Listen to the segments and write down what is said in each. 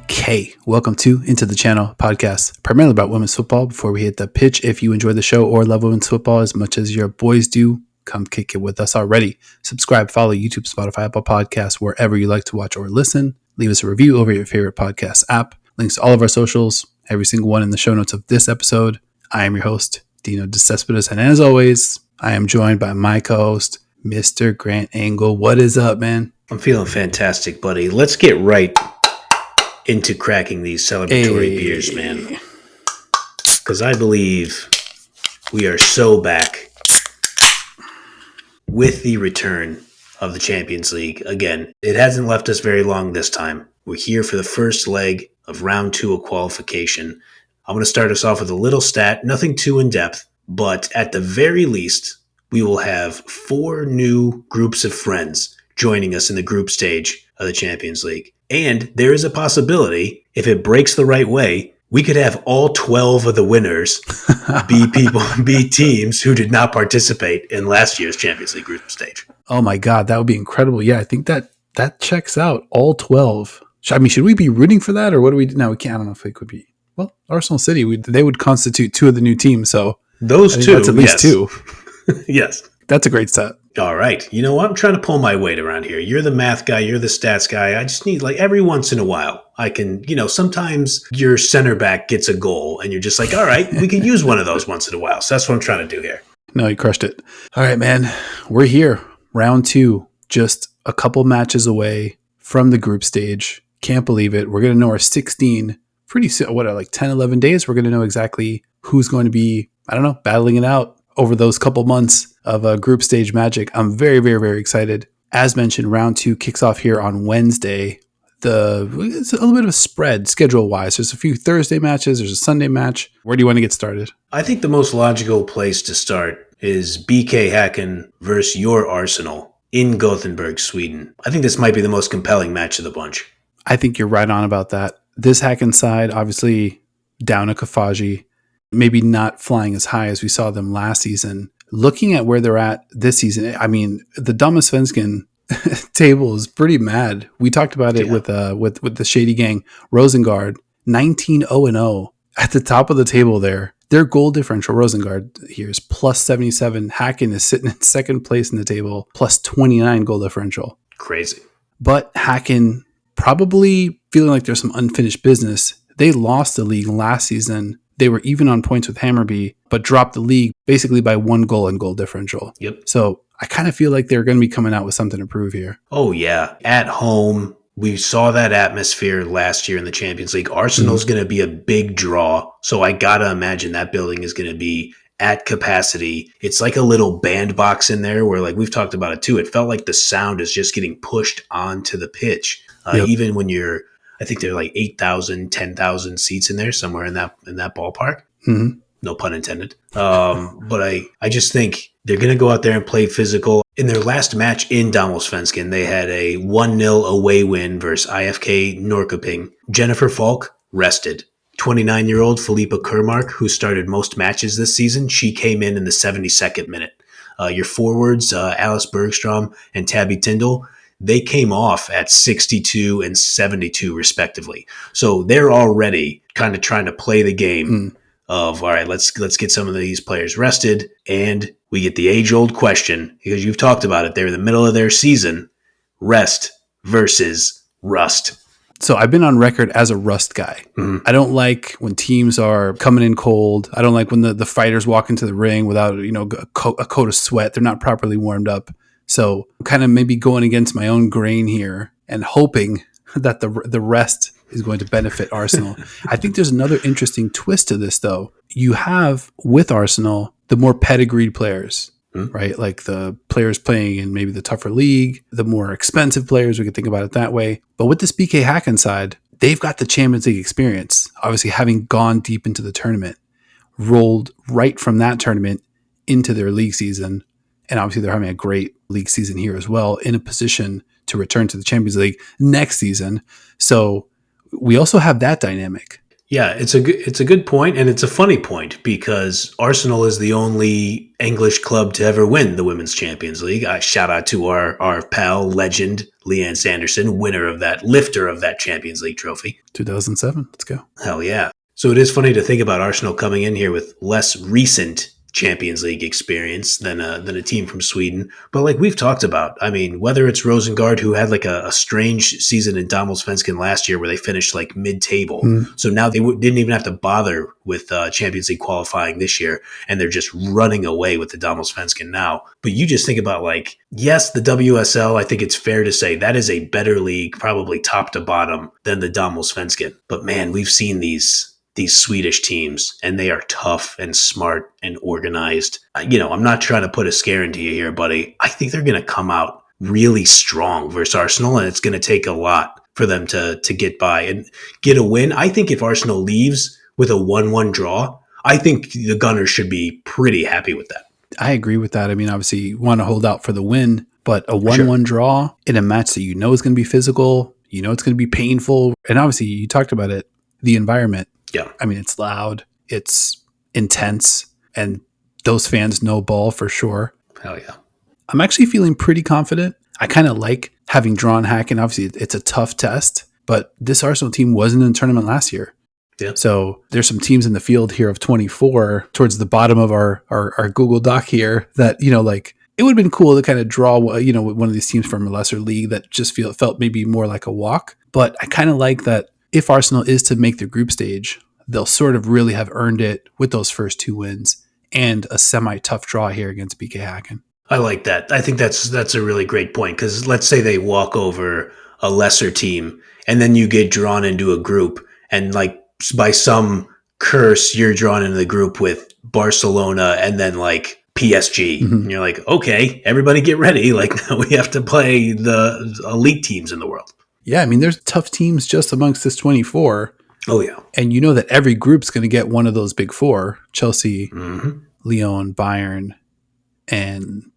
Okay, welcome to Into the Channel podcast, primarily about women's football. Before we hit the pitch, if you enjoy the show or love women's football as much as your boys do, come kick it with us already. Subscribe, follow YouTube, Spotify, Apple Podcasts, wherever you like to watch or listen. Leave us a review over your favorite podcast app. Links to all of our socials, every single one in the show notes of this episode. I am your host, Dino DeCespedes, and as always, I am joined by my co-host, Mr. Grant Angle. What is up, man? I'm feeling fantastic, buddy. Let's get right into cracking these celebratory beers, man. Because I believe we are so back with the return of the Champions League. Again, it hasn't left us very long this time. We're here for the first leg of round 2 of qualification. I'm going to start us off with a little stat, nothing too in-depth, but at the very least, we will have 4 new groups of friends joining us in the group stage of the Champions League. And there is a possibility, if it breaks the right way, we could have all 12 of the winners be teams who did not participate in last year's Champions League group stage. Oh my God, that would be incredible. Yeah, I think that checks out, all 12. I mean, should we be rooting for that, or what do we do? No, we can't. I don't know if it could be. Well, Arsenal City, they would constitute 2 of the new teams, so those 2, that's at least 2. Yes. That's a great set. All right. You know what? I'm trying to pull my weight around here. You're the math guy. You're the stats guy. I just need, every once in a while, I can, sometimes your center back gets a goal and you're just like, all right, we could use one of those once in a while. So that's what I'm trying to do here. No, you crushed it. All right, man. We're here. Round 2, just a couple matches away from the group stage. Can't believe it. We're going to know our 16 pretty soon. 10, 11 days? We're going to know exactly who's going to be, battling it out over those couple months of group stage magic. I'm very, very, very excited. As mentioned, round 2 kicks off here on Wednesday. It's a little bit of a spread schedule-wise. There's a few Thursday matches. There's a Sunday match. Where do you want to get started? I think the most logical place to start is BK Häcken versus your Arsenal in Gothenburg, Sweden. I think this might be the most compelling match of the bunch. I think you're right on about that. This Häcken side, obviously down a Kafaji, maybe not flying as high as we saw them last season. Looking at where they're at this season, I mean, the Damallsvenskan table is pretty mad. We talked about it with the Shady Gang. Rosengard, 19-0-0 at the top of the table there. Their goal differential, Rosengard here, is plus 77. Häcken is sitting in second place in the table, plus 29 goal differential. Crazy. But Häcken probably feeling like there's some unfinished business. They lost the league last season. They were even on points with Hammarby, but dropped the league basically by 1 goal and goal differential. Yep. So I kind of feel like they're going to be coming out with something to prove here. Oh, yeah. At home, we saw that atmosphere last year in the Champions League. Arsenal's going to be a big draw, so I got to imagine that building is going to be at capacity. It's like a little bandbox in there where, we've talked about it too, it felt like the sound is just getting pushed onto the pitch. Even when I think there are 8,000, 10,000 seats in there, somewhere in that ballpark. Mm-hmm. No pun intended. But I just think they're going to go out there and play physical. In their last match in Damallsvenskan, they had a 1-0 away win versus IFK Norrköping. Jennifer Falk rested. 29-year-old Filippa Kermark, who started most matches this season, she came in the 72nd minute. Your forwards, Alice Bergstrom and Tabby Tyndall, they came off at 62 and 72 respectively. So they're already kind of trying to play the game of, all right, let's get some of these players rested. And we get the age-old question, because you've talked about it, they're in the middle of their season, rest versus rust. So I've been on record as a rust guy. Mm-hmm. I don't like when teams are coming in cold. I don't like when the fighters walk into the ring without a coat of sweat. They're not properly warmed up. So I'm kind of maybe going against my own grain here and hoping that the rest is going to benefit Arsenal. I think there's another interesting twist to this, though. You have, with Arsenal, the more pedigreed players, right? Like the players playing in maybe the tougher league, the more expensive players, we could think about it that way. But with this BK Häcken side, they've got the Champions League experience, obviously having gone deep into the tournament, rolled right from that tournament into their league season. And obviously they're having a great league season here as well, in a position to return to the Champions League next season. So we also have that dynamic. Yeah, it's a good point, and it's a funny point because Arsenal is the only English club to ever win the Women's Champions League. I shout out to our pal, legend Leanne Sanderson, lifter of that Champions League trophy. 2007. Let's go. Hell yeah. So it is funny to think about Arsenal coming in here with less recent Champions League experience than a team from Sweden. But like we've talked about, I mean, whether it's Rosengard, who had like a strange season in Damallsvenskan last year where they finished like mid-table. So now they didn't even have to bother with Champions League qualifying this year, and they're just running away with the Damallsvenskan now. But you just think about like, yes, the WSL, I think it's fair to say that is a better league, probably top to bottom, than the Damallsvenskan. But man, we've seen these Swedish teams, and they are tough and smart and organized. I'm not trying to put a scare into you here, buddy. I think they're going to come out really strong versus Arsenal, and it's going to take a lot for them to get by and get a win. I think if Arsenal leaves with a 1-1 draw, I think the Gunners should be pretty happy with that. I agree with that. I mean, obviously, you want to hold out for the win, but a 1-1 draw in a match that you know is going to be physical, you know it's going to be painful, and obviously, you talked about it, the environment. Yeah. I mean, it's loud, it's intense, and those fans know ball for sure. Hell yeah. I'm actually feeling pretty confident. I kind of like having drawn Häcken. Obviously, it's a tough test, but this Arsenal team wasn't in the tournament last year. Yeah. So there's some teams in the field here of 24 towards the bottom of our Google Doc here that, like it would have been cool to kind of draw, one of these teams from a lesser league that just felt maybe more like a walk. But I kind of like that if Arsenal is to make the group stage, they'll sort of really have earned it with those first 2 wins and a semi-tough draw here against BK Häcken. I like that. I think that's a really great point because let's say they walk over a lesser team and then you get drawn into a group and like by some curse you're drawn into the group with Barcelona and then like PSG. Mm-hmm. And you're like, okay, everybody get ready. Like now we have to play the elite teams in the world. Yeah, I mean, there's tough teams just amongst this 24. Oh, yeah. And you know that every group's going to get one of those big 4, Chelsea, Lyon, Bayern, and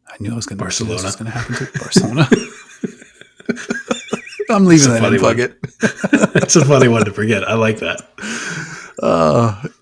I knew it was going to happen to Barcelona. I'm leaving that in, fuck it. It's a funny one to forget. I like that.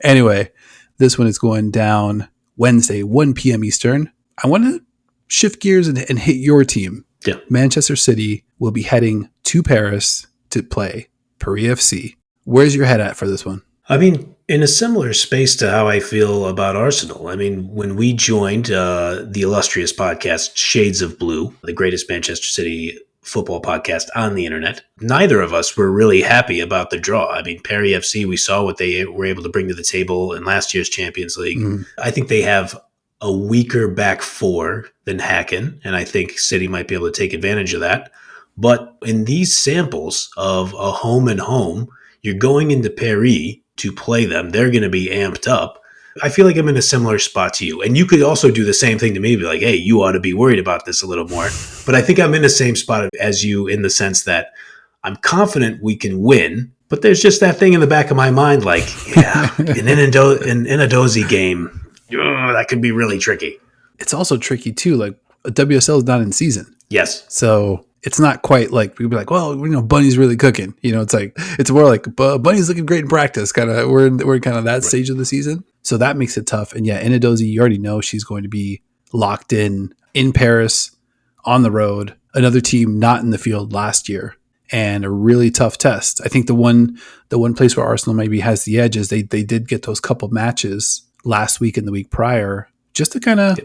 Anyway, this one is going down Wednesday, 1 p.m. Eastern. I want to shift gears and hit your team. Yeah. Manchester City will be heading to Paris to play Paris FC. Where's your head at for this one? I mean, in a similar space to how I feel about Arsenal. I mean, when we joined the illustrious podcast Shades of Blue, the greatest Manchester City football podcast on the internet, neither of us were really happy about the draw. I mean, Paris FC, we saw what they were able to bring to the table in last year's Champions League. I think they have a weaker back 4 than Häcken, and I think City might be able to take advantage of that. But in these samples of a home and home, you're going into Paris to play them. They're going to be amped up. I feel like I'm in a similar spot to you. And you could also do the same thing to me, be like, hey, you ought to be worried about this a little more. But I think I'm in the same spot as you in the sense that I'm confident we can win. But there's just that thing in the back of my mind, like, yeah, an Inadozi game, that could be really tricky. It's also tricky too. Like WSL is not in season. Yes. So it's not quite like we'd be like, well, Bunny's really cooking. It's like it's more like Bunny's looking great in practice. Kind of we're kind of that stage of the season. So that makes it tough. And yeah, Inadozi, you already know she's going to be locked in Paris on the road. Another team not in the field last year. And a really tough test. I think the one place where Arsenal maybe has the edge is they did get those couple matches last week and the week prior just to kind of,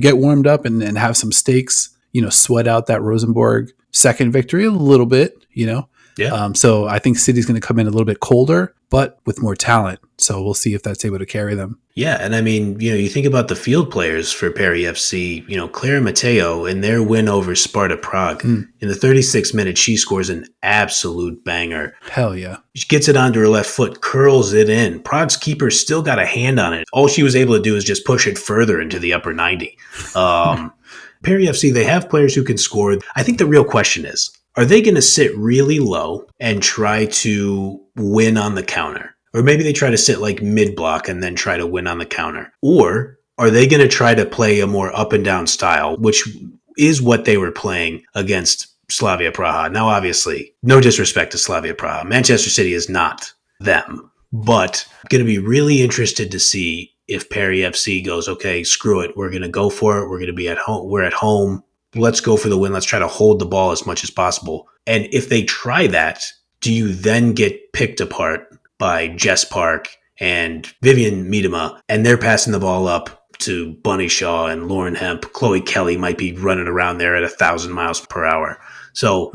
get warmed up and have some stakes, sweat out that Rosenborg second victory a little bit, Yeah. So I think City's going to come in a little bit colder, but with more talent. So we'll see if that's able to carry them. Yeah. And I mean, you think about the field players for Paris FC, Clara Mateo in their win over Sparta Prague. In the 36th minute, she scores an absolute banger. Hell yeah. She gets it onto her left foot, curls it in. Prague's keeper still got a hand on it. All she was able to do is just push it further into the upper 90. Paris FC, they have players who can score. I think the real question is, are they going to sit really low and try to win on the counter? Or maybe they try to sit like mid-block and then try to win on the counter. Or are they going to try to play a more up-and-down style, which is what they were playing against Slavia Praha? Now, obviously, no disrespect to Slavia Praha. Manchester City is not them. But I'm going to be really interested to see if Perry FC goes, okay, screw it. We're going to go for it. We're going to be at home. We're at home. Let's go for the win. Let's try to hold the ball as much as possible. And if they try that, do you then get picked apart by Jess Park and Vivian Miedema, and they're passing the ball up to Bunny Shaw and Lauren Hemp? Chloe Kelly might be running around there at 1,000 miles per hour. So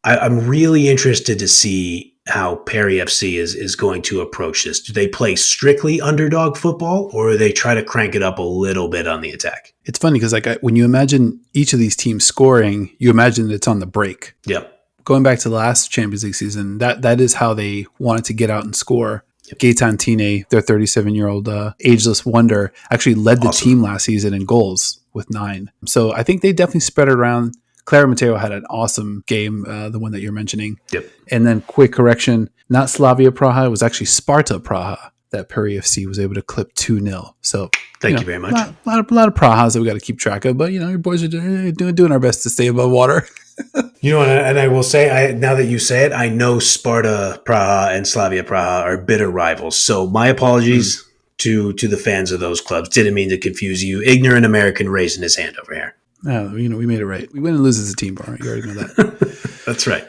I'm really interested to see how Perry FC is going to approach this. Do they play strictly underdog football, or do they try to crank it up a little bit on the attack? It's funny because when you imagine each of these teams scoring, you imagine that it's on the break. Yep. Going back to the last Champions League season, that is how they wanted to get out and score. Gaetan Tine, their 37-year-old ageless wonder, actually led the team last season in goals with 9. So I think they definitely spread it around. Clara Mateo had an awesome game, the one that you're mentioning. Yep. And then quick correction, not Slavia Praha, it was actually Sparta Praha that Perry FC was able to clip 2-0. So thank you very much. A lot of Prahas that we got to keep track of, but your boys are doing our best to stay above water. And I will say, now that you say it, I know Sparta Praha and Slavia Praha are bitter rivals. So my apologies to the fans of those clubs. Didn't mean to confuse you. Ignorant American raising his hand over here. We made it right. We win and lose as a team, bro. You already know that. That's right.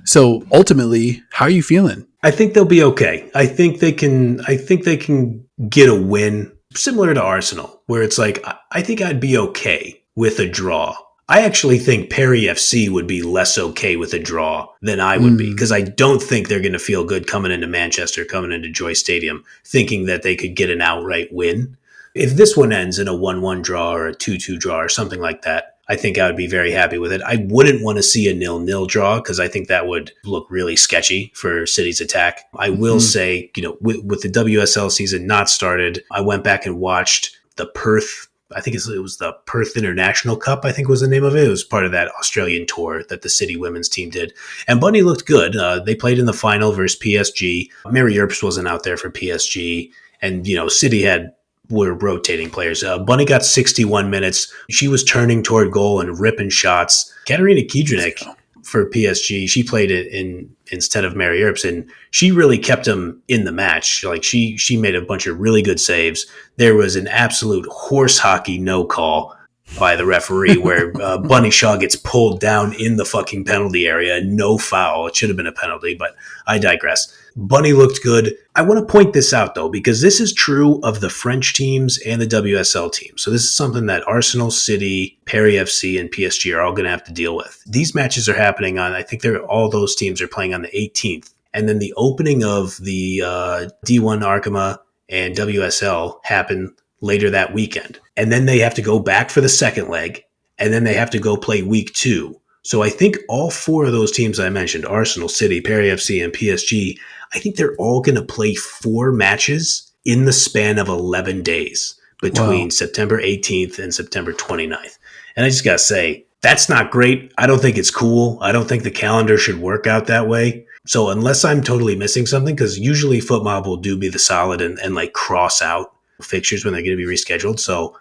So ultimately, how are you feeling? I think they'll be okay. I think they can get a win similar to Arsenal, where it's like, I think I'd be okay with a draw. I actually think Perry FC would be less okay with a draw than I would be, because I don't think they're going to feel good coming into Manchester, coming into Joy Stadium, thinking that they could get an outright win. If this one ends in a 1-1 draw or a 2-2 draw or something like that, I think I would be very happy with it. I wouldn't want to see a 0-0 draw, because I think that would look really sketchy for City's attack. I will say, with the WSL season not started, I went back and watched the Perth, I think it was the Perth International Cup, I think was the name of it. It was part of that Australian tour that the City women's team did. And Bunny looked good. They played in the final versus PSG. Mary Earps wasn't out there for PSG. And, City were rotating players. Bunny got 61 minutes. She was turning toward goal and ripping shots. Katarina Kiedranik for PSG, she played it instead of Mary Earps, and she really kept him in the match. Like she made a bunch of really good saves. There was an absolute horse hockey no call by the referee where Bunny Shaw gets pulled down in the fucking penalty area. No foul. It should have been a penalty, but I digress. Bunny looked good. I want to point this out, though, because this is true of the French teams and the WSL teams. So this is something that Arsenal, City, Perry FC, and PSG are all going to have to deal with. These matches are happening on, I think all those teams are playing on the 18th. And then the opening of the D1 Arkema and WSL happened later that weekend. And then they have to go back for the second leg, and then they have to go play week 2. So I think all 4 of those teams I mentioned, Arsenal, City, Perry FC, and PSG, I think they're all going to play 4 matches in the span of 11 days between September 18th and September 29th. And I just got to say, that's not great. I don't think it's cool. I don't think the calendar should work out that way. So unless I'm totally missing something, because usually FootMob will do me the solid and like cross out fixtures when they're going to be rescheduled. So,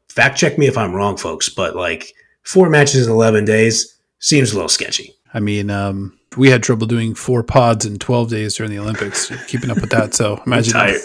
fact check me if I'm wrong, folks, but like 4 matches in 11 days seems a little sketchy. I mean, we had trouble doing 4 pods in 12 days during the Olympics, keeping up with that. So imagine I'm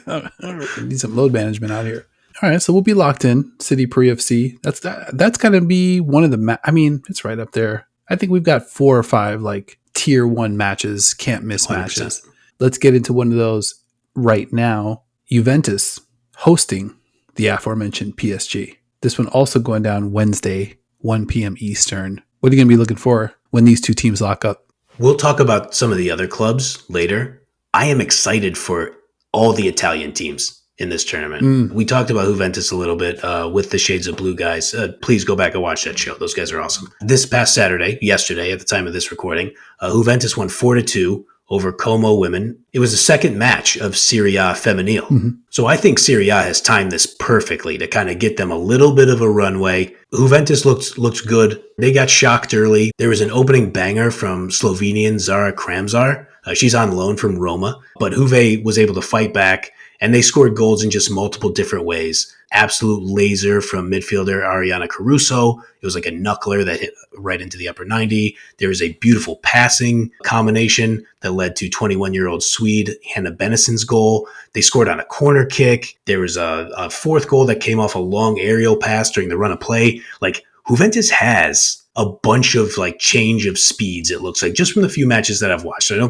tired. Need some load management out here. All right, so we'll be locked in. City pre-FC. That's going to be one of the. It's right up there. I think we've got 4 or 5 like tier 1 matches, can't miss 100%. Matches. Let's get into one of those right now. Juventus hosting the aforementioned PSG. This one also going down Wednesday, 1 p.m. Eastern. What are you going to be looking for when these 2 teams lock up? We'll talk about some of the other clubs later. I am excited for all the Italian teams in this tournament. We talked about Juventus a little bit with the Shades of Blue guys. Please go back and watch that show. Those guys are awesome. This past Saturday, yesterday at the time of this recording, Juventus won 4-2 over Como women. It was the second match of Serie A Femenil. Mm-hmm. So I think Serie A has timed this perfectly to kind of get them a little bit of a runway. Juventus looked good. They got shocked early. There was an opening banger from Slovenian Zara Kramzar. She's on loan from Roma, but Juve was able to fight back And they scored goals in just multiple different ways. Absolute laser from midfielder Ariana Caruso. It was like a knuckler that hit right into the upper 90. There was a beautiful passing combination that led to 21-year-old Swede Hannah Bennison's goal. They scored on a corner kick. There was a fourth goal that came off a long aerial pass during the run of play. Like, Juventus has a bunch of like change of speeds, it looks like, just from the few matches that I've watched. I'm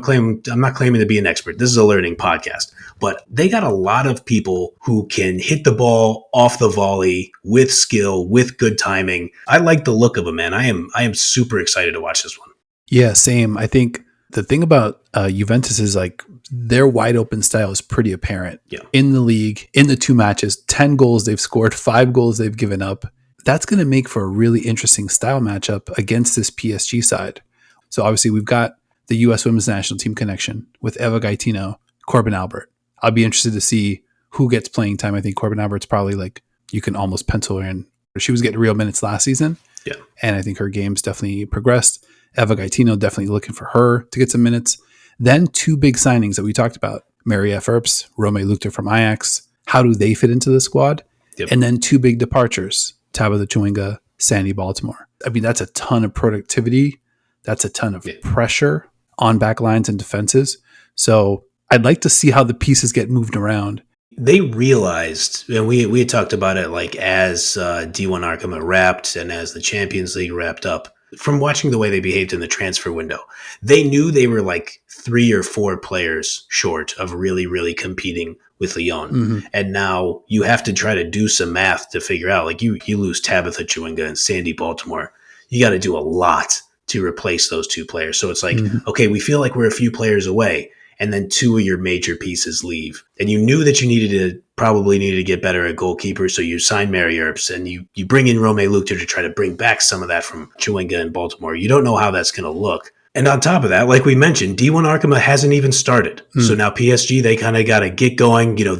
not claiming to be an expert. This is a learning podcast, but they got a lot of people who can hit the ball off the volley with skill, with good timing. I like the look of them, man. I am super excited to watch this one. Yeah, same. I think the thing about Juventus is like their wide open style is pretty apparent in the league. In the 2 matches, 10 goals they've scored, 5 goals they've given up. That's going to make for a really interesting style matchup against this PSG side. So obviously we've got the U.S. Women's National Team connection with Eva Gaetino, Corbin Albert. I'll be interested to see who gets playing time. I think Corbin Albert's probably like, you can almost pencil her in. She was getting real minutes last season. Yeah. And I think her game's definitely progressed. Eva Gaetino definitely looking for her to get some minutes. Then 2 big signings that we talked about. Maria Earps, Rome Luchter from Ajax. How do they fit into the squad? Yep. And then 2 big departures. Tabitha Chewinga, Sandy Baltimore. I mean, that's a ton of productivity. That's a ton of pressure on back lines and defenses. So I'd like to see how the pieces get moved around. They realized, and we had talked about it like as D1 Arkham wrapped and as the Champions League wrapped up, from watching the way they behaved in the transfer window, they knew they were like 3 or 4 players short of really, really competing with Lyon. Mm-hmm. And now you have to try to do some math to figure out, like you lose Tabitha Chewinga and Sandy Baltimore. You got to do a lot to replace those 2 players. So it's like, okay, we feel like we're a few players away. And then 2 of your major pieces leave. And you knew that you probably needed to get better at goalkeeper. So you signed Mary Earps and you bring in Rome Luchter to try to bring back some of that from Chewinga and Baltimore. You don't know how that's going to look. And on top of that, like we mentioned, D1 Arkham hasn't even started. So now PSG, they kind of got to get going. You know,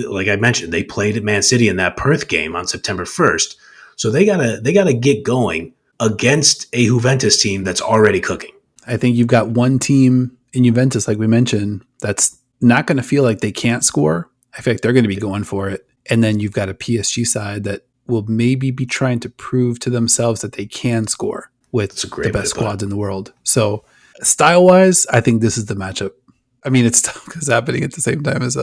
like I mentioned, they played at Man City in that Perth game on September 1st. So they gotta get going against a Juventus team that's already cooking. I think you've got one team in Juventus, like we mentioned, that's not going to feel like they can't score. I feel like they're going to be going for it. And then you've got a PSG side that will maybe be trying to prove to themselves that they can score with the best squads in the world. So style-wise, I think this is the matchup. I mean, it's tough because it's happening at the same time as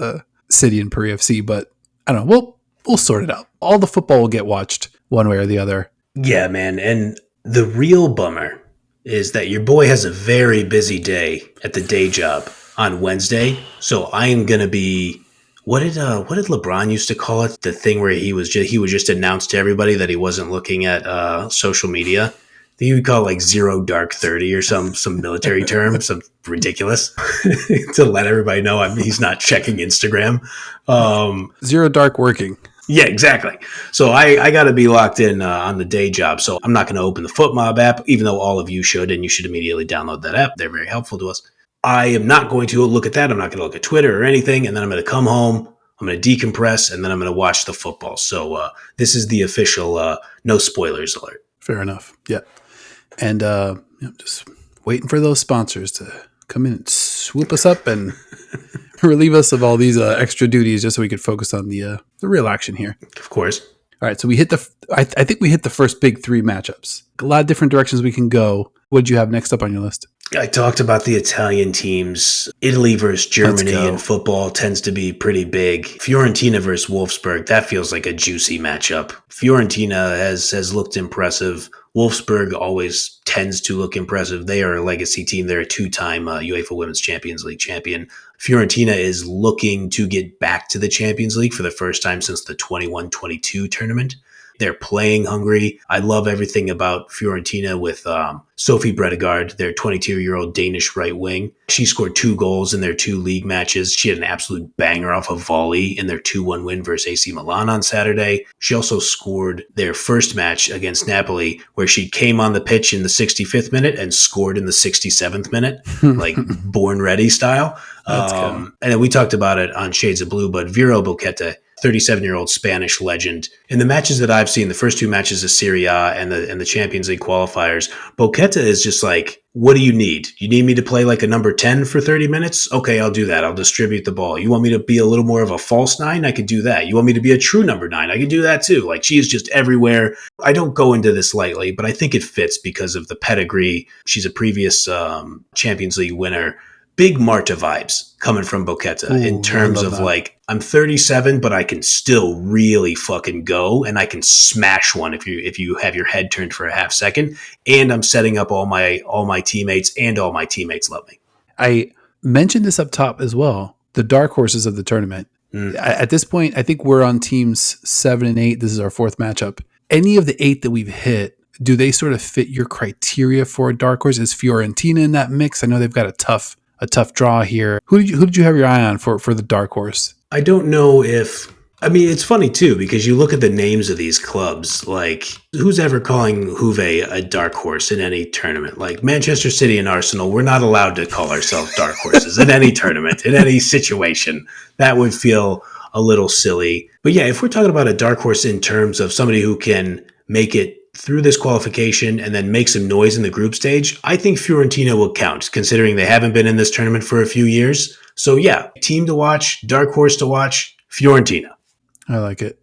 City and Paris FC, but I don't know. We'll sort it out. All the football will get watched one way or the other. Yeah, man. And the real bummer is that your boy has a very busy day at the day job on Wednesday. So I am going to be, what did LeBron used to call it? The thing where he would just announce to everybody that he wasn't looking at social media. I think he would call it like 0 dark 30 or some military term, some ridiculous to let everybody know he's not checking Instagram. 0 dark working. Yeah, exactly. So I got to be locked in on the day job. So I'm not going to open the FootMob app, even though all of you should, and you should immediately download that app. They're very helpful to us. I am not going to look at that. I'm not going to look at Twitter or anything. And then I'm going to come home. I'm going to decompress, and then I'm going to watch the football. So this is the official no spoilers alert. Fair enough. Yeah. And just waiting for those sponsors to come in and swoop us up and relieve us of all these extra duties just so we could focus on the real action here. Of course. All right. So we hit I think we hit the first big 3 matchups. A lot of different directions we can go. What did you have next up on your list? I talked about the Italian teams. Italy versus Germany in football tends to be pretty big. Fiorentina versus Wolfsburg, that feels like a juicy matchup. Fiorentina has looked impressive. Wolfsburg always tends to look impressive. They are a legacy team. They're a 2-time UEFA Women's Champions League champion. Fiorentina is looking to get back to the Champions League for the first time since the 21-22 tournament. They're playing hungry. I love everything about Fiorentina with Sophie Bredegaard, their 22-year-old Danish right wing. She scored 2 goals in their 2 league matches. She had an absolute banger off a volley in their 2-1 win versus AC Milan on Saturday. She also scored their first match against Napoli, where she came on the pitch in the 65th minute and scored in the 67th minute, like born ready style. And then we talked about it on Shades of Blue, but Vero Boquete, 37-year-old Spanish legend. In the matches that I've seen, the first 2 matches of Serie A and the Champions League qualifiers, Boquete is just like what do you need? You need me to play like a number 10 for 30 minutes? Okay, I'll do that. I'll distribute the ball. You want me to be a little more of a false nine? I could do that. You want me to be a true number 9? I could do that too. Like, she is just everywhere. I don't go into this lightly, but I think it fits because of the pedigree. She's a previous Champions League winner. Big Marta vibes coming from Boqueta in terms of like, I'm 37, but I can still really fucking go, and I can smash one if you have your head turned for a half second, and I'm setting up all my teammates, and all my teammates love me. I mentioned this up top as well. The dark horses of the tournament. At this point, I think we're on teams 7 and 8. This is our 4th matchup. Any of the 8 that we've hit, do they sort of fit your criteria for a dark horse? Is Fiorentina in that mix? I know they've got a tough draw here. Who did you have your eye on for the dark horse? I don't know if, I mean, it's funny too, because you look at the names of these clubs, like who's ever calling Juve a dark horse in any tournament? Like Manchester City and Arsenal, we're not allowed to call ourselves dark horses in any tournament, in any situation. That would feel a little silly. But yeah, if we're talking about a dark horse in terms of somebody who can make it through this qualification and then make some noise in the group stage, I think Fiorentina will count, considering they haven't been in this tournament for a few years. So yeah, team to watch, dark horse to watch, Fiorentina. I like it.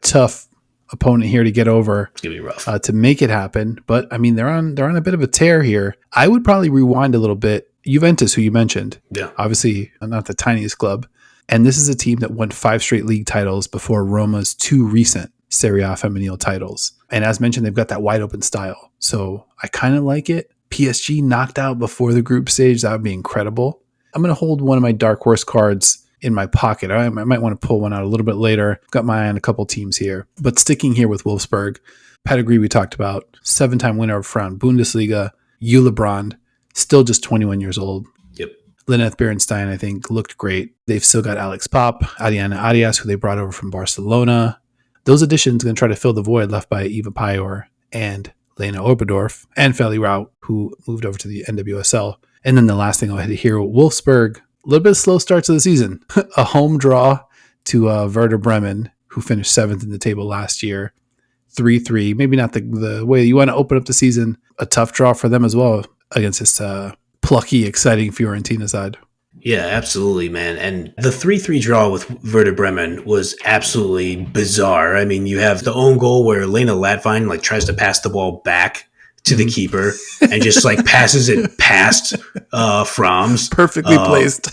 Tough opponent here to get over. It's gonna be rough to make it happen. But I mean, they're on a bit of a tear here. I would probably rewind a little bit. Juventus, who you mentioned, obviously not the tiniest club, and this is a team that won 5 straight league titles before Roma's 2 recent Serie A Femminile titles. And as mentioned, they've got that wide open style. So I kind of like it. PSG knocked out before the group stage. That would be incredible. I'm going to hold one of my dark horse cards in my pocket. I might want to pull one out a little bit later. Got my eye on a couple teams here. But sticking here with Wolfsburg, pedigree we talked about, 7-time winner of Frauen Bundesliga, Jule Brand, still just 21 years old. Yep. Lynette Berenstein, I think, looked great. They've still got Alex Pop, Ariana Arias, who they brought over from Barcelona. Those additions are going to try to fill the void left by Eva Pajor and Lena Oberdorf and Feli Raut, who moved over to the NWSL. And then the last thing I'll hit here, Wolfsburg, a little bit of slow start to the season. A home draw to Werder Bremen, who finished 7th in the table last year. 3-3, maybe not the way you want to open up the season. A tough draw for them as well against this plucky, exciting Fiorentina side. Yeah, absolutely, man. And the 3-3 draw with Werder Bremen was absolutely bizarre. I mean, you have the own goal where Lena Latvine tries to pass the ball back to the keeper and just passes it past Fromms. Perfectly placed.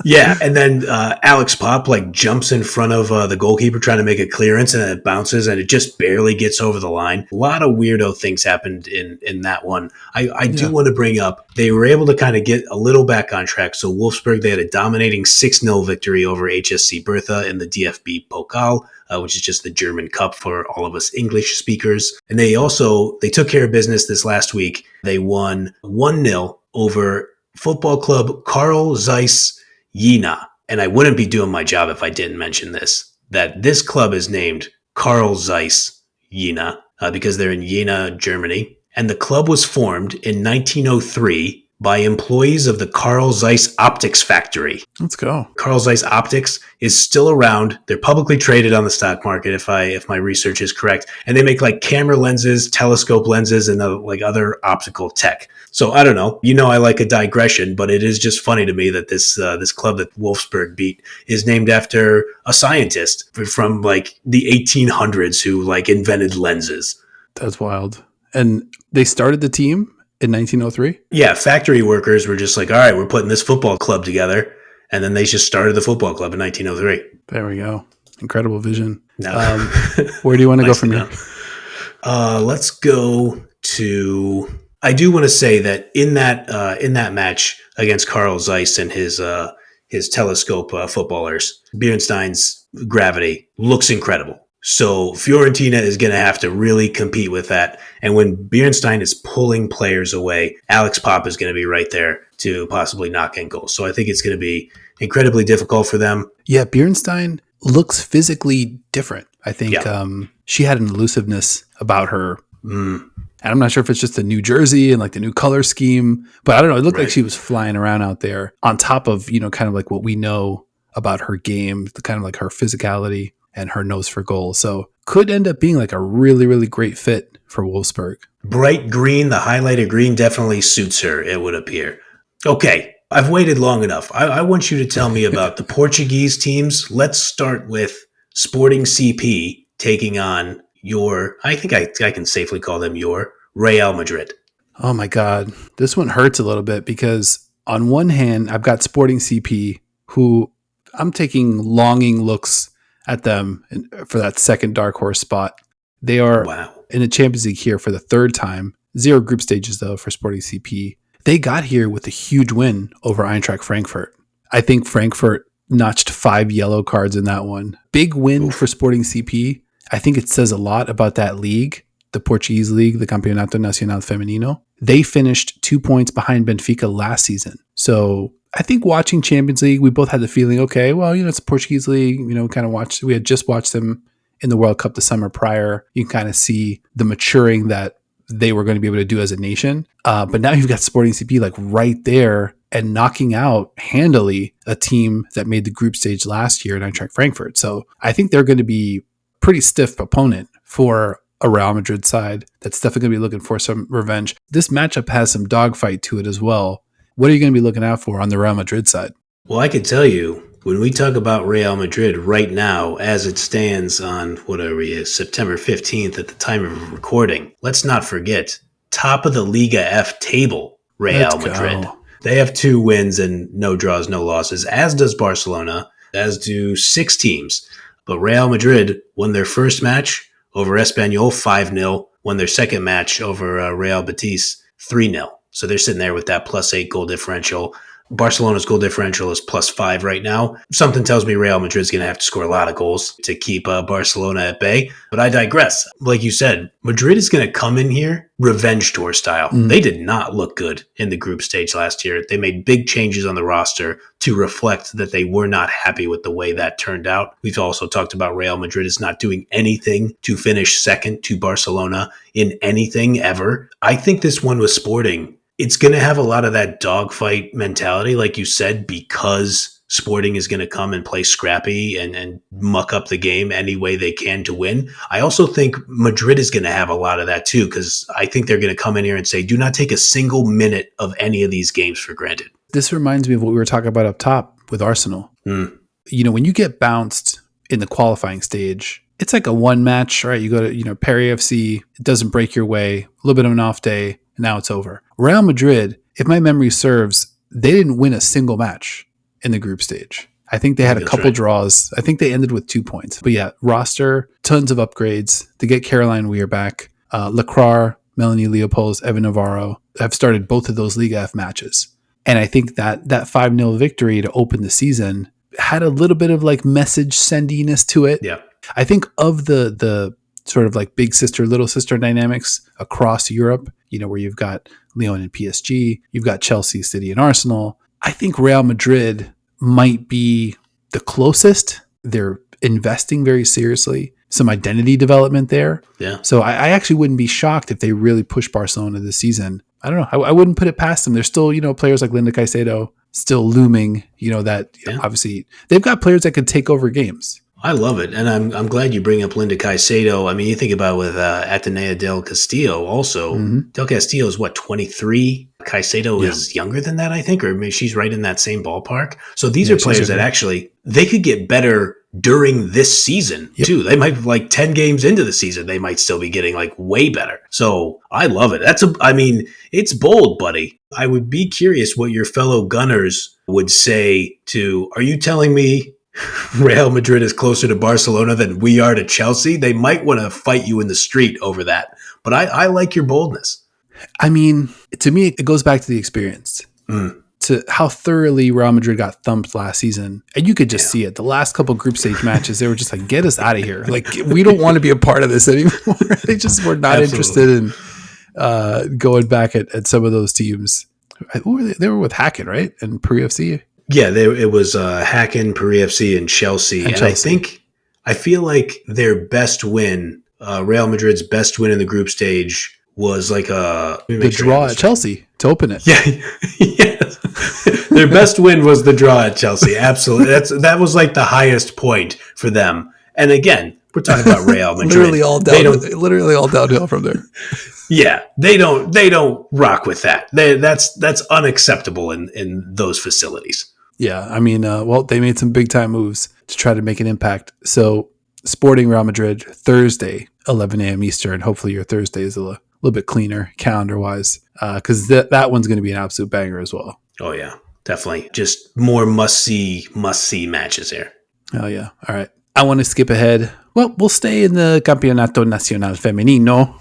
Yeah, and then Alex Pop jumps in front of the goalkeeper trying to make a clearance, and it bounces and it just barely gets over the line. A lot of weirdo things happened in that one. I do want to bring up, they were able to kind of get a little back on track. So Wolfsburg, they had a dominating 6-0 victory over HSC Bertha in the DFB Pokal, which is just the German Cup for all of us English speakers. And they took care of business this last week. They won 1-0 over football club Carl Zeiss Jena. And I wouldn't be doing my job if I didn't mention this, that this club is named Carl Zeiss Jena because they're in Jena, Germany. And the club was formed in 1903 by employees of the Carl Zeiss Optics Factory. Let's go. Carl Zeiss Optics is still around. They're publicly traded on the stock market, if my research is correct. And they make camera lenses, telescope lenses, and other optical tech. So I don't know. I like a digression, but it is just funny to me that this club that Wolfsburg beat is named after a scientist from the 1800s who invented lenses. That's wild. And they started the team in 1903? Yeah, factory workers were just all right, we're putting this football club together. And then they just started the football club in 1903. There we go. Incredible vision. No. Where do you want to go from here? Let's go to... I do want to say that in that match against Carl Zeiss and his telescope footballers, Berenstein's gravity looks incredible. So Fiorentina is going to have to really compete with that. And when Berenstein is pulling players away, Alex Pop is going to be right there to possibly knock in goals. So I think it's going to be incredibly difficult for them. Yeah, Berenstein looks physically different. I think she had an elusiveness about her. And I'm not sure if it's just the New Jersey and the new color scheme, but I don't know. It looked like she was flying around out there on top of, kind of what we know about her game, the kind of her physicality. and her nose for goal. So could end up being like a really, really great fit for Wolfsburg. Bright green, the highlighted green definitely suits her, it would appear. Okay, I've waited long enough. I want you to tell me about the Portuguese teams. Let's start with Sporting CP taking on I think I can safely call them your Real Madrid. Oh my God. This one hurts a little bit because on one hand, I've got Sporting CP, who I'm taking longing looks at them for that second dark horse spot. They are in the Champions League here for the third time. 0 group stages, though, for Sporting CP. They got here with a huge win over Eintracht Frankfurt. I think Frankfurt notched 5 yellow cards in that one. Big win for Sporting CP. I think it says a lot about that league, the Portuguese league, the Campeonato Nacional Femenino. They finished 2 points behind Benfica last season. So I think watching Champions League, we both had the feeling, okay, well, it's a Portuguese league. We had just watched them in the World Cup the summer prior. You can kind of see the maturing that they were going to be able to do as a nation. But now you've got Sporting CP like right there and knocking out handily a team that made the group stage last year at Eintracht Frankfurt. So I think they're going to be pretty stiff opponent for a Real Madrid side that's definitely going to be looking for some revenge. This matchup has some dogfight to it as well. What are you going to be looking out for on the Real Madrid side? Well, I can tell you, when we talk about Real Madrid right now, as it stands on September 15th at the time of recording, let's not forget, top of the Liga F table, Real Madrid. They have 2 wins and no draws, no losses, as does Barcelona, as do 6 teams. But Real Madrid won their first match over Espanyol 5-0, won their second match over Real Betis 3-0. So they're sitting there with that +8 goal differential. Barcelona's goal differential is +5 right now. Something tells me Real Madrid's going to have to score a lot of goals to keep Barcelona at bay. But I digress. Like you said, Madrid is going to come in here revenge tour style. They did not look good in the group stage last year. They made big changes on the roster to reflect that they were not happy with the way that turned out. We've also talked about Real Madrid is not doing anything to finish second to Barcelona in anything ever. I think this one was Sporting. It's going to have a lot of that dogfight mentality, like you said, because Sporting is going to come and play scrappy and muck up the game any way they can to win. I also think Madrid is going to have a lot of that too, because I think they're going to come in here and say, do not take a single minute of any of these games for granted. This reminds me of what we were talking about up top with Arsenal. When you get bounced in the qualifying stage, it's like a one match, right? You go to, Paris FC, it doesn't break your way, a little bit of an off day, and now it's over. Real Madrid, if my memory serves, they didn't win a single match in the group stage. I think they had a couple draws. I think they ended with 2 points. But yeah, roster, tons of upgrades. To get Caroline Weir back, Lacroix, Melanie Leopolds, Evan Navarro have started both of those Liga F matches. And I think that 5-0 victory to open the season had a little bit of like message sendiness to it. Yeah. I think of the sort of like big sister, little sister dynamics across Europe, where you've got Lyon and PSG, you've got Chelsea, City, and Arsenal. I think Real Madrid might be the closest. They're investing very seriously. Some identity development there. Yeah. So I actually wouldn't be shocked if they really push Barcelona this season. I don't know. I wouldn't put it past them. There's still, players like Linda Caicedo still looming, obviously they've got players that could take over games. I love it. And I'm glad you bring up Linda Caicedo. I mean, you think about with Atenea del Castillo also. Del Castillo is 23? Caicedo is younger than that, I think, or maybe she's right in that same ballpark. So these are players that actually, they could get better during this season too. They might like 10 games into the season, they might still be getting like way better. So I love it. It's bold, buddy. I would be curious what your fellow Gunners would say are you telling me Real Madrid is closer to Barcelona than we are to Chelsea? They might want to fight you in the street over that. But I like your boldness. I mean, to me, it goes back to the experience. To how thoroughly Real Madrid got thumped last season. And you could just see it. The last couple group stage matches, they were just like, get us out of here. Like, we don't want to be a part of this anymore. They just were not interested in going back at some of those teams. Who were they? They were with Häcken, right? And Paris FC? Yeah, it was Häcken, Paris FC, and Chelsea. And I feel like their best win, Real Madrid's best win in the group stage was like the draw at Chelsea to open it. Yeah, yes. Their best win was the draw at Chelsea. Absolutely, that was like the highest point for them. And again, we're talking about Real Madrid. literally all downhill from there. Yeah, they don't rock with that. That's unacceptable in those facilities. Yeah, I mean, they made some big time moves to try to make an impact. So, Sporting Real Madrid Thursday, 11 a.m. Eastern. Hopefully, your Thursday is a little bit cleaner calendar wise, because that one's going to be an absolute banger as well. Oh yeah, definitely. Just more must see matches here. Oh yeah. All right. I want to skip ahead. Well, we'll stay in the Campeonato Nacional Femenino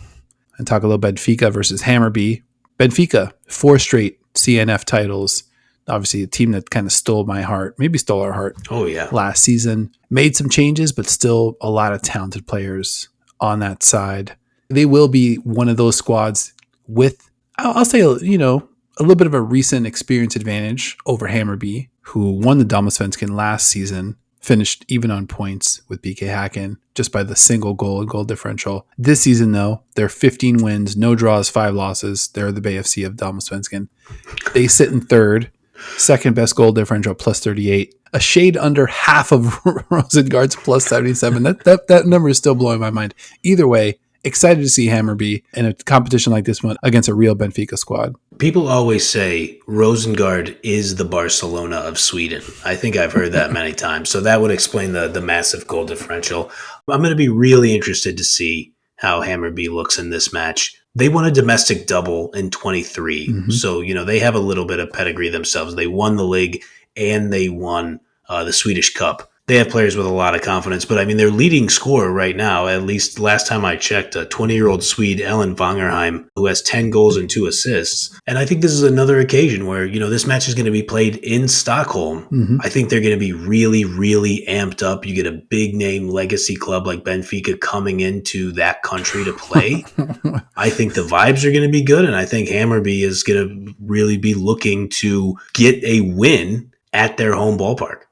and talk a little Benfica versus Hammarby. Benfica, 4 straight CNF titles. Obviously, a team that kind of stole my heart, maybe stole our heart. Oh yeah. Last season, made some changes, but still a lot of talented players on that side. They will be one of those squads with, I'll say, a little bit of a recent experience advantage over Hammarby, who won the Damallsvenskan last season, finished even on points with BK Häcken just by the single goal and goal differential. This season, though, they're 15 wins, no draws, 5 losses. They're the BFC of Damallsvenskan. They sit in third, second best goal differential, plus 38. A shade under half of Rosengard's plus 77. That number is still blowing my mind. Either way, excited to see Hammarby in a competition like this one against a real Benfica squad. People always say Rosengard is the Barcelona of Sweden. I think I've heard that many times. So that would explain the massive goal differential. I'm going to be really interested to see how Hammarby looks in this match. They won a domestic double in 23. Mm-hmm. So, they have a little bit of pedigree themselves. They won the league and they won the Swedish Cup. They have players with a lot of confidence, but I mean, their leading scorer right now, at least last time I checked, a 20-year-old Swede, Ellen Wangerheim, who has 10 goals and 2 assists. And I think this is another occasion where, this match is going to be played in Stockholm. Mm-hmm. I think they're going to be really, really amped up. You get a big name legacy club like Benfica coming into that country to play. I think the vibes are going to be good, and I think Hammarby is going to really be looking to get a win at their home ballpark.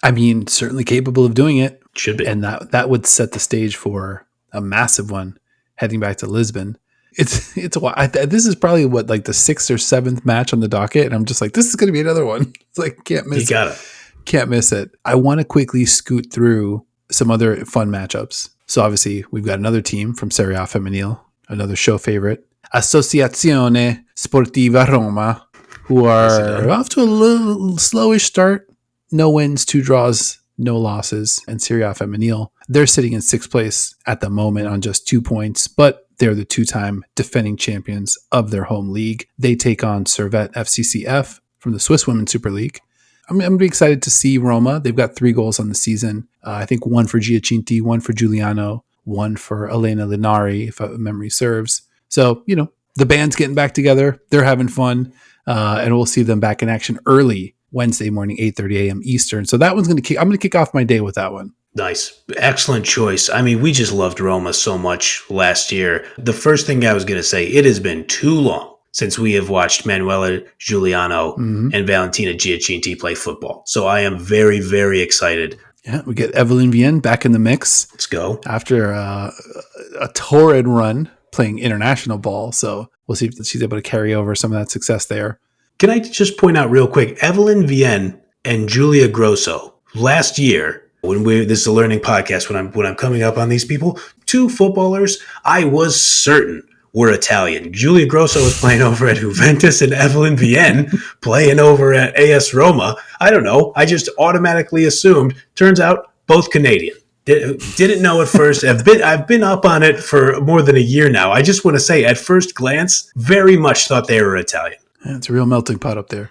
I mean, certainly capable of doing it. Should be. And that would set the stage for a massive one heading back to Lisbon. This is probably the 6th or 7th match on the docket. And I'm just like, this is going to be another one. It's like, can't miss it. Can't miss it. I want to quickly scoot through some other fun matchups. So obviously we've got another team from Serie A Femminile, another show favorite, Associazione Sportiva Roma, who are off to a little slowish start. No wins, 2 draws, no losses, and Serie A Femminile. They're sitting in 6th place at the moment on just 2 points, but they're the 2-time defending champions of their home league. They take on Servette FCCF from the Swiss Women's Super League. I'm going to be excited to see Roma. They've got 3 goals on the season. I think 1 for Giacinti, 1 for Giuliano, 1 for Elena Linari, if memory serves. So, the band's getting back together. They're having fun, and we'll see them back in action early Wednesday morning, 8:30 a.m. Eastern. So that one's I'm going to kick off my day with that one. Nice. Excellent choice. I mean, we just loved Roma so much last year. The first thing I was going to say, it has been too long since we have watched Manuela Giuliano and Valentina Giacinti play football. So I am very, very excited. Yeah, we get Evelyn Vienne back in the mix. Let's go. After a torrid run playing international ball. So we'll see if she's able to carry over some of that success there. Can I just point out real quick, Evelyn Vienne and Julia Grosso, last year, this is a learning podcast when I'm coming up on these people, 2 footballers I was certain were Italian. Julia Grosso was playing over at Juventus and Evelyn Vienne playing over at AS Roma. I don't know. I just automatically assumed. Turns out, both Canadian. Didn't know at first. I've been up on it for more than a year now. I just want to say, at first glance, very much thought they were Italian. Yeah, it's a real melting pot up there.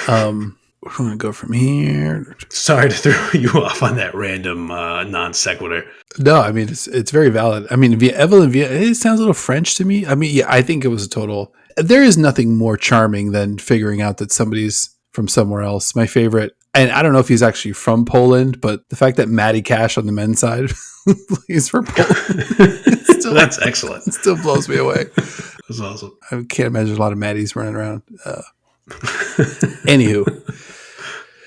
We're going to go from here. Sorry to throw you off on that random non sequitur. No, I mean, it's very valid. I mean, Evelyn Vienne, it sounds a little French to me. I mean, yeah, I think it was a total. There is nothing more charming than figuring out that somebody's from somewhere else. My favorite, and I don't know if he's actually from Poland, but the fact that Matty Cash on the men's side plays for Poland. That's excellent. It still blows me away. That's awesome. I can't imagine a lot of Maddies running around. Anywho,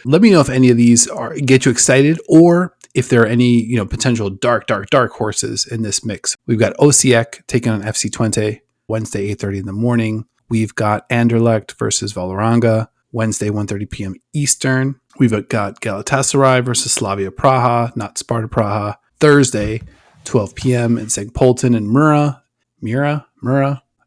let me know if any of these get you excited, or if there are any potential dark horses in this mix. We've got Osijek taking on FC Twente Wednesday 8:30 in the morning. We've got Anderlecht versus Vålerenga Wednesday 1:30 p.m. Eastern. We've got Galatasaray versus Slavia Praha, not Sparta Praha. Thursday, 12 p.m. in St. Polten and Mura.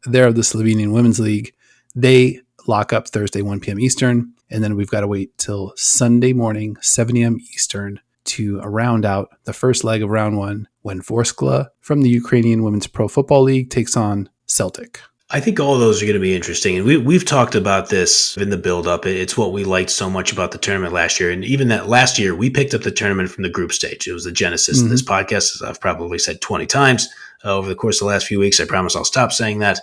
They're of the Slovenian Women's League. They lock up Thursday, 1 p.m. Eastern. And then we've got to wait till Sunday morning, 7 a.m. Eastern, to round out the first leg of round one when Vorskla from the Ukrainian Women's Pro Football League takes on Celtic. I think all of those are going to be interesting. And we've talked about this in the build-up. It's what we liked so much about the tournament last year. And even that last year, we picked up the tournament from the group stage. It was the genesis of this podcast, as I've probably said 20 times over the course of the last few weeks. I promise I'll stop saying that.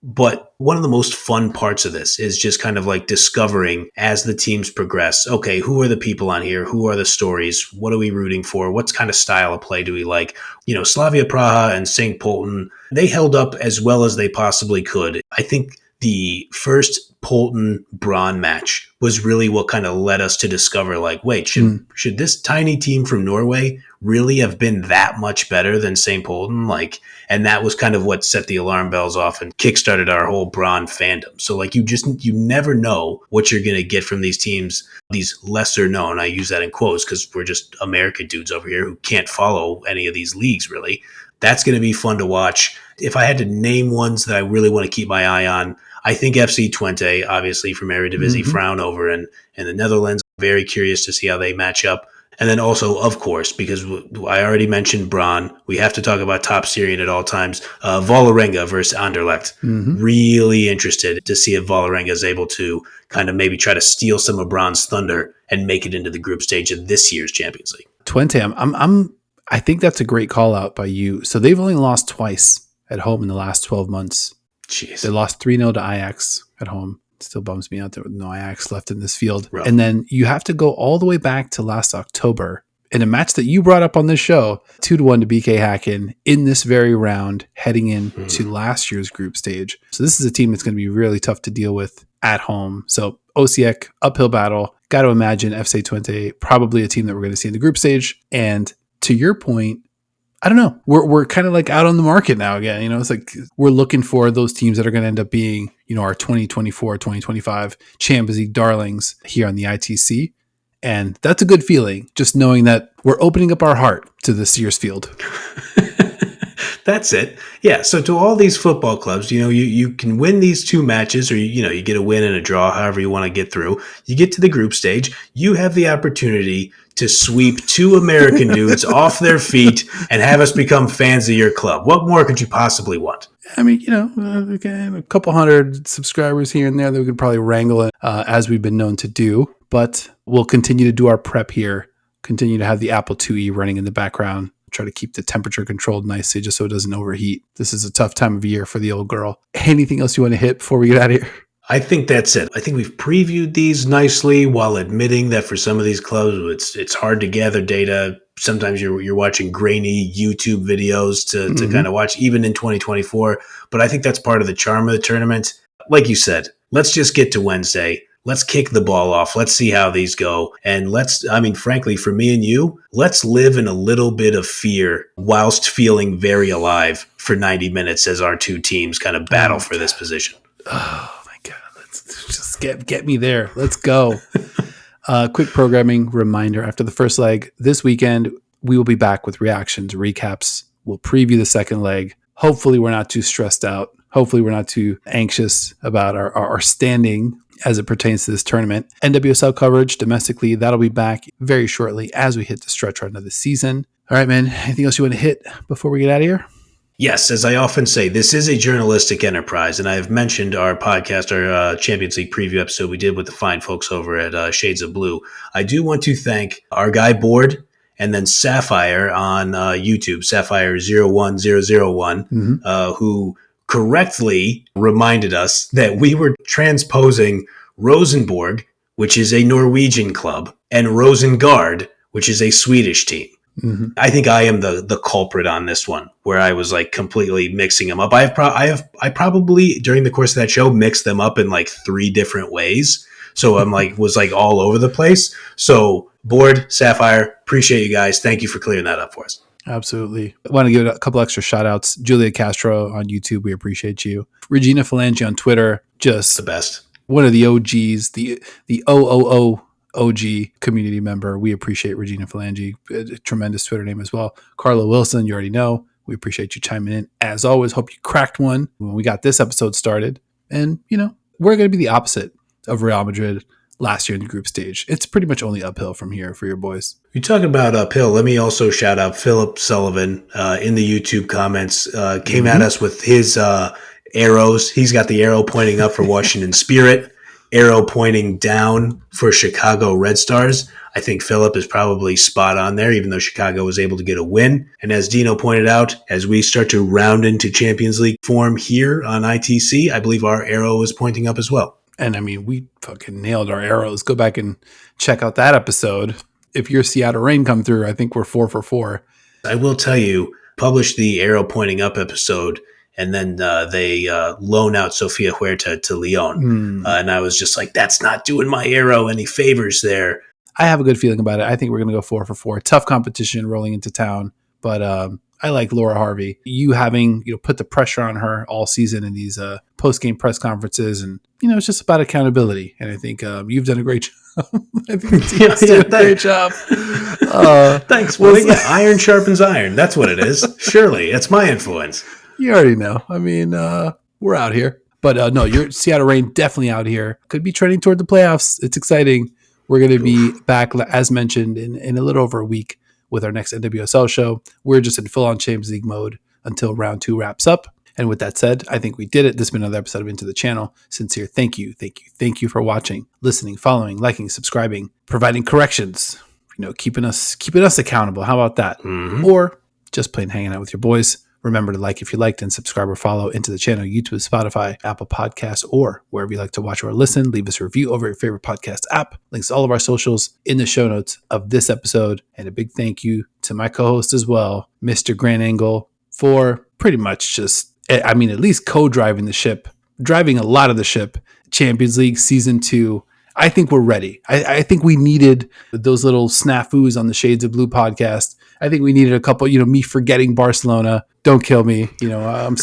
But one of the most fun parts of this is just kind of like discovering as the teams progress, okay, who are the people on here? Who are the stories? What are we rooting for? What kind of style of play do we like? You know, Slavia Praha and St. Polten, they held up as well as they possibly could. I think the first Polten Braun match was really what kind of led us to discover, like, wait, should this tiny team from Norway really have been that much better than St. Polten? Like, and that was kind of what set the alarm bells off and kickstarted our whole Braun fandom. So like, you never know what you're going to get from these teams, these lesser known, I use that in quotes because we're just American dudes over here who can't follow any of these leagues really. That's going to be fun to watch. If I had to name ones that I really want to keep my eye on, I think FC Twente, obviously from Eredivisie, Fraunhofer in the Netherlands. Very curious to see how they match up. And then also, of course, because I already mentioned Braun, we have to talk about top Syrian at all times, Vålerenga versus Anderlecht. Really interested to see if Vålerenga is able to kind of maybe try to steal some of Braun's thunder and make it into the group stage of this year's Champions League. Twente, I think that's a great call out by you. So they've only lost twice at home in the last 12 months. Jeez. They lost 3-0 to Ajax at home. Still bums me out there with no Ajax left in this field. Rough. And then you have to go all the way back to last October in a match that you brought up on this show, 2-1 to BK Häcken in this very round, heading into last year's group stage. So this is a team that's going to be really tough to deal with at home. So Osijek, uphill battle. Got to imagine FC Twente, probably a team that we're going to see in the group stage. And to your point, I don't know. We're kind of like out on the market now again. You know, it's like we're looking for those teams that are going to end up being, you know, our 2024, 2025 Champions League darlings here on the ITC. And that's a good feeling, just knowing that we're opening up our heart to the Sears Field. That's it. Yeah. So to all these football clubs, you know, you can win these two matches or, you get a win and a draw, however you want to get through. You get to the group stage. You have the opportunity to sweep two American dudes off their feet and have us become fans of your club. What more could you possibly want? I mean, a couple hundred subscribers here and there that we could probably wrangle in, as we've been known to do. But we'll continue to do our prep here, continue to have the Apple IIe running in the background, try to keep the temperature controlled nicely just so it doesn't overheat. This is a tough time of year for the old girl. Anything else you want to hit before we get out of here? I think that's it. I think we've previewed these nicely while admitting that for some of these clubs, it's hard to gather data. Sometimes you're watching grainy YouTube videos to kind of watch, even in 2024. But I think that's part of the charm of the tournament. Like you said, let's just get to Wednesday. Let's kick the ball off. Let's see how these go. And frankly, for me and you, let's live in a little bit of fear whilst feeling very alive for 90 minutes as our two teams kind of battle for this position. Oh, just get me there. Let's go. Quick programming reminder. After the first leg this weekend, we will be back with reactions, recaps. We'll preview the second leg. Hopefully we're not too stressed out. Hopefully we're not too anxious about our standing as it pertains to this tournament. NWSL coverage domestically, that'll be back very shortly as we hit the stretch run of the season. All right, man. Anything else you want to hit before we get out of here? Yes, as I often say, this is a journalistic enterprise, and I've mentioned our podcast, our Champions League preview episode we did with the fine folks over at Shades of Blue. I do want to thank our guy Board and then Sapphire on YouTube, Sapphire01001, who correctly reminded us that we were transposing Rosenborg, which is a Norwegian club, and Rosengard, which is a Swedish team. I think I am the culprit on this one, where I was like completely mixing them up. I probably during the course of that show mixed them up in like 3 different ways. So I'm was all over the place. So Board, Sapphire, appreciate you guys. Thank you for clearing that up for us. Absolutely. I want to give a couple extra shout outs. Julia Castro on YouTube. We appreciate you. Regina Phalange on Twitter. Just the best. One of the OGs, the OOO OG community member. We appreciate Regina Phalange, a tremendous Twitter name as well. Carla Wilson, you already know. We appreciate you chiming in. As always, hope you cracked one when we got this episode started. And, we're going to be the opposite of Real Madrid last year in the group stage. It's pretty much only uphill from here for your boys. You're talking about uphill. Let me also shout out Philip Sullivan in the YouTube comments. Came at us with his arrows. He's got the arrow pointing up for Washington Spirit, arrow pointing down for Chicago Red Stars. I think Philip is probably spot on there, even though Chicago was able to get a win. And as Dino pointed out, as we start to round into Champions League form here on ITC, I believe our arrow is pointing up as well. And I mean, we fucking nailed our arrows. Go back and check out that episode. If your Seattle Reign come through, I think we're 4 for 4. I will tell you, published the arrow pointing up episode, and then they loan out Sofia Huerta to Lyon. And I was just like, that's not doing my arrow any favors there. I have a good feeling about it. I think we're going to go 4 for 4. Tough competition rolling into town, but I like Laura Harvey. You having put the pressure on her all season in these post-game press conferences, and it's just about accountability. And I think you've done a great job. I think the team's done a great job. Thanks, buddy. Yeah, iron sharpens iron. That's what it is. Surely, that's my influence. You already know. I mean, we're out here, but no, your Seattle Reign definitely out here. Could be trending toward the playoffs. It's exciting. We're going to be back, as mentioned, in a little over a week with our next NWSL show. We're just in full-on Champions League mode until round 2 wraps up. And with that said, I think we did it. This has been another episode of Into the Channel. Sincere thank you for watching, listening, following, liking, subscribing, providing corrections, keeping us accountable. How about that? Or just plain hanging out with your boys. Remember to like if you liked, and subscribe or follow Into the Channel, YouTube, Spotify, Apple Podcasts, or wherever you like to watch or listen. Leave us a review over your favorite podcast app. Links to all of our socials in the show notes of this episode. And a big thank you to my co-host as well, Mr. Grand Angle, for pretty much at least co-driving the ship, driving a lot of the ship. Champions League Season 2. I think we're ready. I think we needed those little snafus on the Shades of Blue podcast. I think we needed a couple, me forgetting Barcelona. Don't kill me. I'm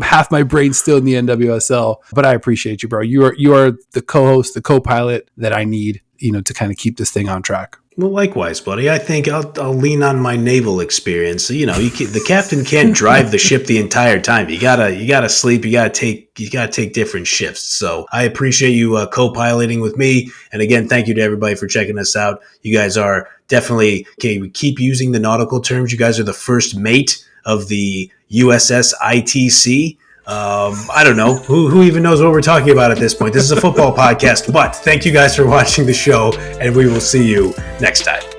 half my brain still in the NWSL, but I appreciate you, bro. You are the co-host, the co-pilot that I need, to kind of keep this thing on track. Well, likewise, buddy. I think I'll lean on my naval experience. The captain can't drive the ship the entire time. You gotta sleep. You gotta take different shifts. So I appreciate you co-piloting with me. And again, thank you to everybody for checking us out. You guys are definitely, we keep using the nautical terms. You guys are the first mate of the USS ITC. I don't know who even knows what we're talking about at this point. This is a football podcast, but thank you guys for watching the show, and we will see you next time.